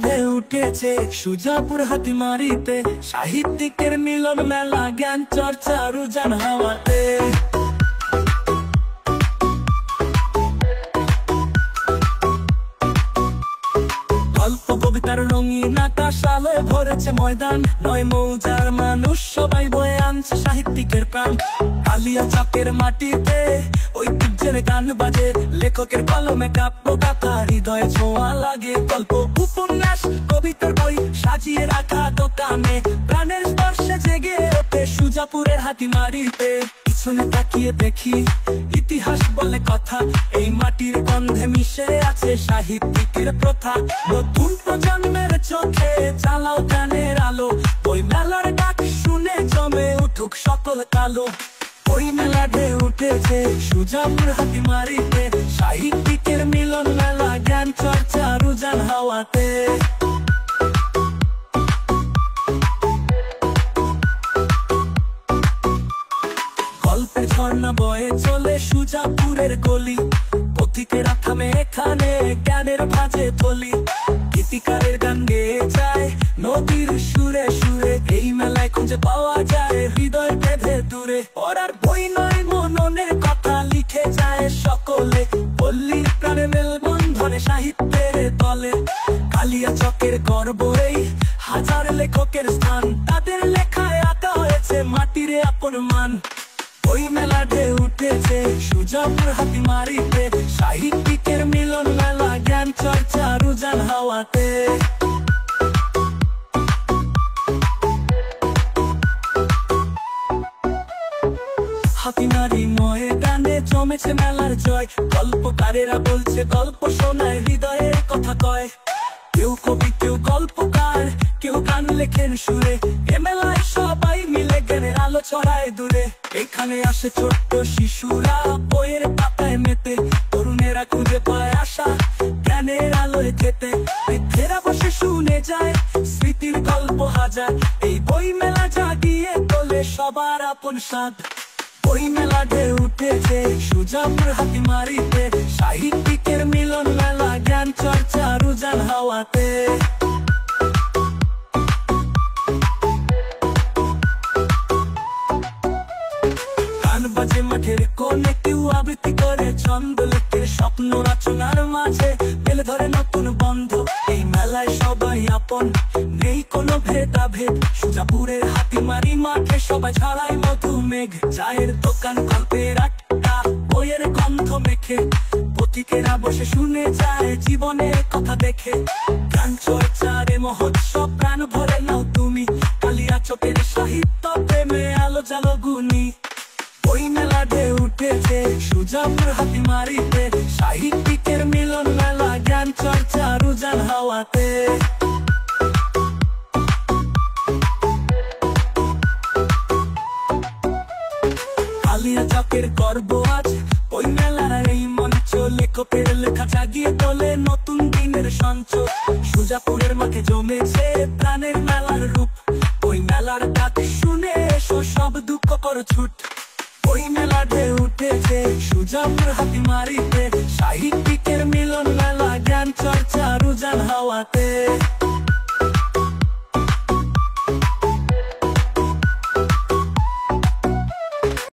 ঢেউ উঠেছে সুজাপুর হাতিমারিতে, সাহিত্যিকের মিলন মেলা, জ্ঞান চর্চার উজান হাওয়াতে। গল্প কবিতার রঙিন আকাশ আলোয় ভরেছে ময়দান, নয় মৌজার মানুষ সবাই বয়ে আনছে সাহিত্যিকের প্রাণ। কালিয়াচকের মাটিতে ঐতিহ্যের গান বাজে, লেখকের কলমে কাব্য গাথা, হৃদয়ে ছোঁয়া লাগে। গল্প উপন্যাস কবিতার বই সাজিয়ে রাখা দোকানে, প্রাণের স্পর্শে জেগে ওঠে সুজাপুরের হাতিমারিতে। পিছনে তাকিয়ে দেখি ইতিহাস বলে কথা, এই মাটির গন্ধে মিশে আছে সাহিত্যিকের প্রথা। নতুন প্রজন্মের চোখে চালাও গানের আলো, বই মেলার ডাক শুনে জমে উঠুক সকল কালো। বই মেলা ঢেউ উঠেছে সুজাপুর হাতিমারিতে, সাহিত্যিকের মিলন মেলা, জ্ঞান চর্চার উজান হাওয়াতে। গল্পের ঝর্ণা বয়ে চলে সুজাপুরের গলি, পথিকেরা থামে এখানে জ্ঞানের ভাঁজে থলি। গীতিকারের গান গেয়ে যায় নদীর সুরে সুরে, এই মেলায় খুঁজে পাওয়া যায় হৃদয় বেঁধে দূরে। পড়ার বই নয় মননের কথা লিখে যায় সকলে, পল্লীর প্রাণে মেলবন্ধনে সাহিত্যের তলে। কালিয়াচকের গর্ব এই হাজার লেখকের স্থান, তাদের লেখায় আঁকা হয়েছে মাটির আপন মান। বই মেলা ঢেউ উঠেছে সুজাপুর হাতিমারিতে, সাহিত্যিকের মিলন মেলা, জ্ঞান চর্চার উজান হাওয়াতে। হাতিমারি ময়দানে জমেছে মেলার জয়, গল্পকারেরা বলছে গল্প শোনায়, হৃদয়ের কথা কয়। কেউ কবি কেউ গল্পকার, কেউ গান লেখেন সুরে, এ মেলায় সবাই মিলে জ্ঞানের আলো ছড়ায় দূরে। এখানে আসে ছোট্ট শিশুরা বইয়ের পাতায় মেতে, তরুণেরা খুঁজে পায় আশা জ্ঞানের আলোয় খেতে। বৃদ্ধেরা বসে শুনে যায় স্মৃতির গল্প হাজার, এই বই মেলা জাগিয়ে তোলে সবার আপন স্বাদ। বই মেলা ঢেউ উঠেছে সুজাপুর হাতিমারিতে, সাহিত্যিকের মিলন মেলা, জ্ঞান চর্চার উজান হাওয়াতে। গান বাজে মাঠের কোণে, কেউ আবৃত্তি করে ছন্দ লেখে, স্বপ্ন রচনার মাঝে মেলে ধরে নতুন বন্ধ। এই মেলায় সবাই আপন, নেই কোনো ভেদাভেদ, সুজাপুরের হাতিমারি মাঠে সবাই ছড়ায় মধুমেঘ। চায়ের দোকান গল্পের আড্ডা, বইয়ের গন্ধ মেখে, পথিকেরা বসে শুনে যায় জীবনের কথা দেখে। গান চর্চার মহোৎসব প্রাণ ভরে নাও তুমি, কালিয়াচকের সাহিত্য প্রেমে আলো জালো গুনি। বই মেলা ঢেউ উঠেছে সুজাপুর হাতিমারিতে, সাহিত্যিকের মিলন মেলা, জ্ঞান চর্চার উজান হাওয়াতে। কালিয়াচকের গর্ব আজ বই মেলার এই মঞ্চ, লেখকের লেখা জাগিয়ে তোলে নতুন দিনের সঞ্চয়। সুজাপুরের মাঠে জমেছে প্রাণের মেলার রূপ, বই মেলার ডাক শুনে এসো সব দুঃখ করো ছুট। বই মেলা ঢেউ উঠেছে সুজাপুর হাতিমারিতে, সাহিত্যিকের মিলন মেলা, জ্ঞান চর্চার উজান হাওয়াতে।